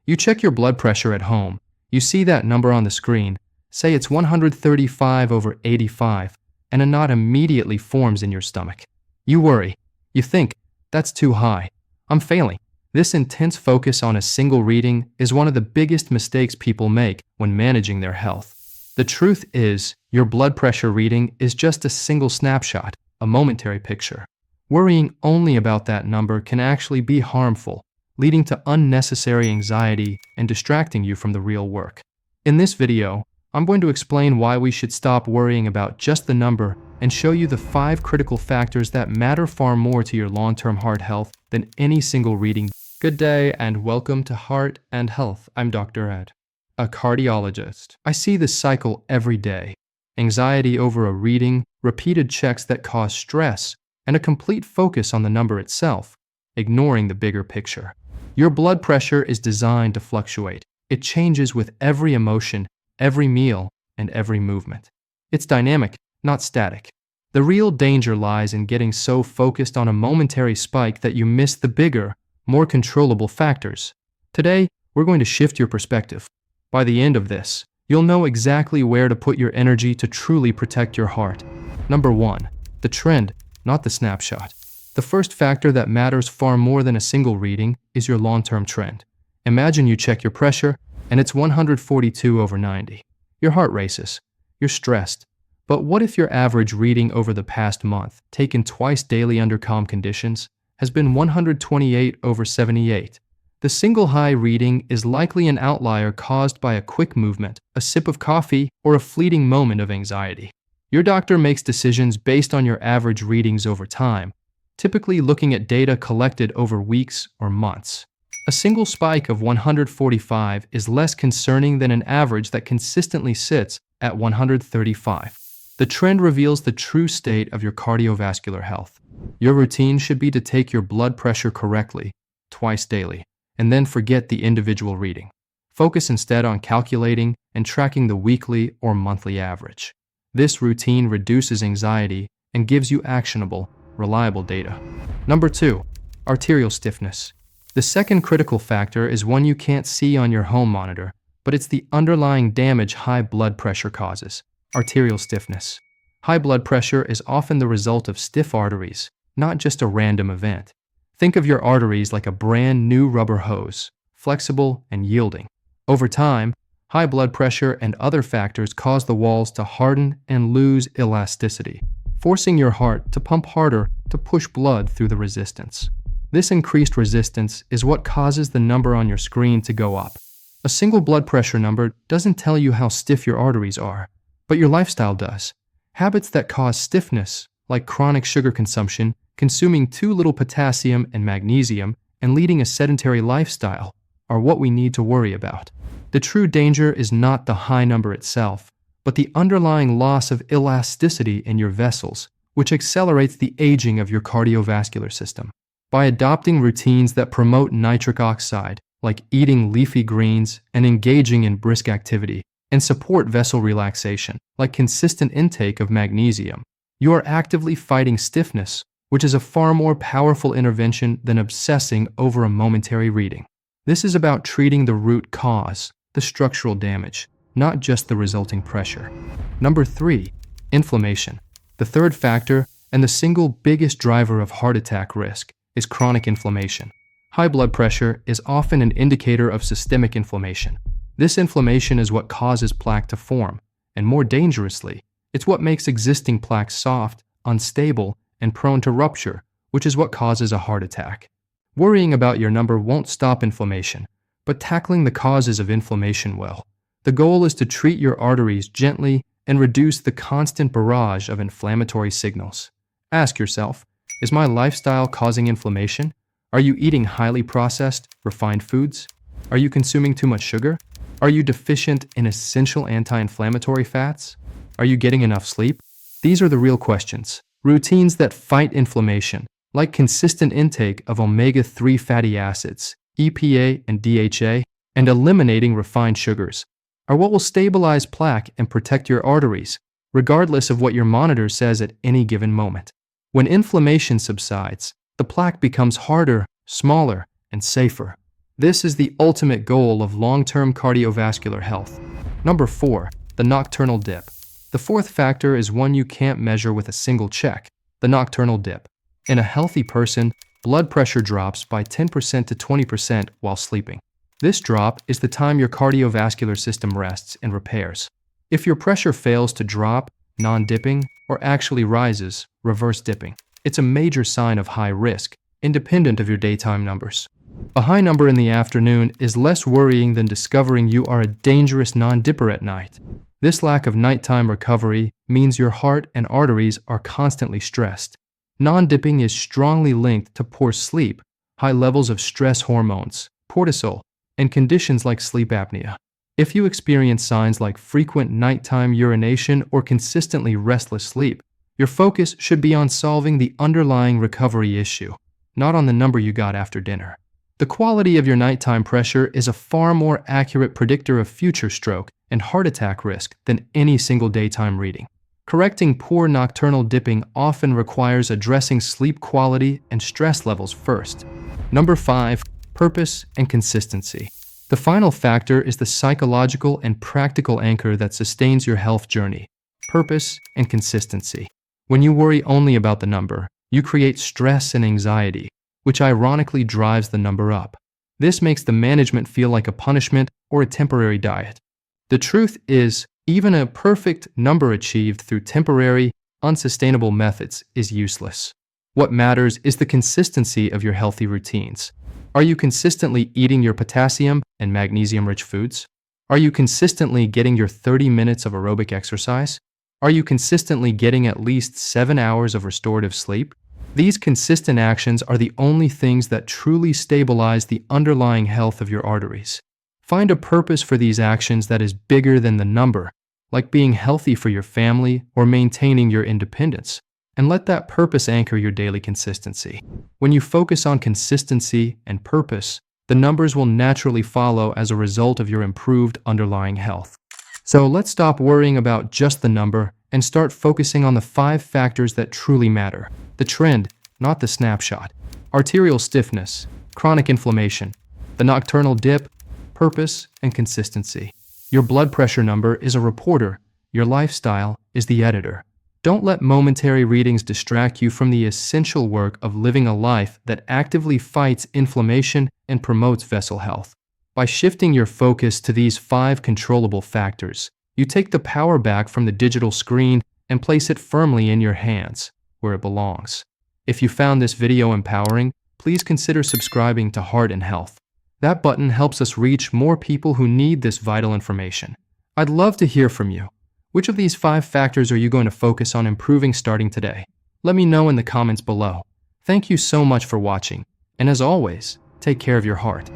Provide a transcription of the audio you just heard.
You check your blood pressure at home. You see that number on the screen. Say it's 135/85, and a knot immediately forms in your stomach. You worry. You think, that's too high. I'm failing. This intense focus on a single reading is one of the biggest mistakes people make when managing their health. The truth is, your blood pressure reading is just a single snapshot, a momentary picture. Worrying only about that number can actually be harmful, leading to unnecessary anxiety and distracting you from the real work. In this video, I'm going to explain why we should stop worrying about just the number and show you the 5 critical factors that matter far more to your long-term heart health than any single reading. Good day and welcome to Heart and Health. I'm Dr. Ed, a cardiologist. I see this cycle every day. Anxiety over a reading, repeated checks that cause stress, and a complete focus on the number itself, ignoring the bigger picture. Your blood pressure is designed to fluctuate. It changes with every emotion, every meal, and every movement. It's dynamic, not static. The real danger lies in getting so focused on a momentary spike that you miss the bigger, more controllable factors. Today, we're going to shift your perspective. By the end of this, you'll know exactly where to put your energy to truly protect your heart. Number 1. The trend, not the snapshot. The first factor that matters far more than a single reading is your long-term trend. Imagine you check your pressure, and it's 142/90. Your heart races. You're stressed. But what if your average reading over the past month, taken twice daily under calm conditions, has been 128/78? The single high reading is likely an outlier caused by a quick movement, a sip of coffee, or a fleeting moment of anxiety. Your doctor makes decisions based on your average readings over time, typically looking at data collected over weeks or months. A single spike of 145 is less concerning than an average that consistently sits at 135. The trend reveals the true state of your cardiovascular health. Your routine should be to take your blood pressure correctly, twice daily, and then forget the individual reading. Focus instead on calculating and tracking the weekly or monthly average. This routine reduces anxiety and gives you actionable, reliable data. Number 2. Arterial stiffness. The second critical factor is one you can't see on your home monitor, but it's the underlying damage high blood pressure causes. Arterial stiffness. High blood pressure is often the result of stiff arteries, not just a random event. Think of your arteries like a brand new rubber hose, flexible and yielding. Over time, high blood pressure and other factors cause the walls to harden and lose elasticity, forcing your heart to pump harder to push blood through the resistance. This increased resistance is what causes the number on your screen to go up. A single blood pressure number doesn't tell you how stiff your arteries are, but your lifestyle does. Habits that cause stiffness, like chronic sugar consumption, consuming too little potassium and magnesium, and leading a sedentary lifestyle, are what we need to worry about. The true danger is not the high number itself, but the underlying loss of elasticity in your vessels, which accelerates the aging of your cardiovascular system. By adopting routines that promote nitric oxide, like eating leafy greens and engaging in brisk activity, and support vessel relaxation, like consistent intake of magnesium, you are actively fighting stiffness, which is a far more powerful intervention than obsessing over a momentary reading. This is about treating the root cause, the structural damage, not just the resulting pressure. Number 3. Inflammation. The third factor, and the single biggest driver of heart attack risk, is chronic inflammation. High blood pressure is often an indicator of systemic inflammation. This inflammation is what causes plaque to form, and more dangerously, it's what makes existing plaque soft, unstable, and prone to rupture, which is what causes a heart attack. Worrying about your number won't stop inflammation, but tackling the causes of inflammation will. The goal is to treat your arteries gently and reduce the constant barrage of inflammatory signals. Ask yourself, is my lifestyle causing inflammation? Are you eating highly processed, refined foods? Are you consuming too much sugar? Are you deficient in essential anti-inflammatory fats? Are you getting enough sleep? These are the real questions. Routines that fight inflammation, like consistent intake of omega-3 fatty acids, EPA and DHA, and eliminating refined sugars, are what will stabilize plaque and protect your arteries, regardless of what your monitor says at any given moment. When inflammation subsides, the plaque becomes harder, smaller, and safer. This is the ultimate goal of long-term cardiovascular health. Number 4. The nocturnal dip. The fourth factor is one you can't measure with a single check: the nocturnal dip. In a healthy person, blood pressure drops by 10% to 20% while sleeping. This drop is the time your cardiovascular system rests and repairs. If your pressure fails to drop, non-dipping, or actually rises, reverse dipping, it's a major sign of high risk, independent of your daytime numbers. A high number in the afternoon is less worrying than discovering you are a dangerous non-dipper at night. This lack of nighttime recovery means your heart and arteries are constantly stressed. Non-dipping is strongly linked to poor sleep, high levels of stress hormones, cortisol, and conditions like sleep apnea. If you experience signs like frequent nighttime urination or consistently restless sleep, your focus should be on solving the underlying recovery issue, not on the number you got after dinner. The quality of your nighttime pressure is a far more accurate predictor of future stroke and heart attack risk than any single daytime reading. Correcting poor nocturnal dipping often requires addressing sleep quality and stress levels first. Number 5. Purpose and consistency. The final factor is the psychological and practical anchor that sustains your health journey: purpose and consistency. When you worry only about the number, you create stress and anxiety, which ironically drives the number up. This makes the management feel like a punishment or a temporary diet. The truth is, even a perfect number achieved through temporary, unsustainable methods is useless. What matters is the consistency of your healthy routines. Are you consistently eating your potassium and magnesium-rich foods? Are you consistently getting your 30 minutes of aerobic exercise? Are you consistently getting at least 7 hours of restorative sleep? These consistent actions are the only things that truly stabilize the underlying health of your arteries. Find a purpose for these actions that is bigger than the number, like being healthy for your family or maintaining your independence, and let that purpose anchor your daily consistency. When you focus on consistency and purpose, the numbers will naturally follow as a result of your improved underlying health. So let's stop worrying about just the number and start focusing on the 5 factors that truly matter: the trend, not the snapshot; arterial stiffness, chronic inflammation, the nocturnal dip, purpose, and consistency. Your blood pressure number is a reporter. Your lifestyle is the editor. Don't let momentary readings distract you from the essential work of living a life that actively fights inflammation and promotes vessel health. By shifting your focus to these 5 controllable factors, you take the power back from the digital screen and place it firmly in your hands, where it belongs. If you found this video empowering, please consider subscribing to Heart and Health. That button helps us reach more people who need this vital information. I'd love to hear from you. Which of these 5 factors are you going to focus on improving starting today? Let me know in the comments below. Thank you so much for watching, and as always, take care of your heart.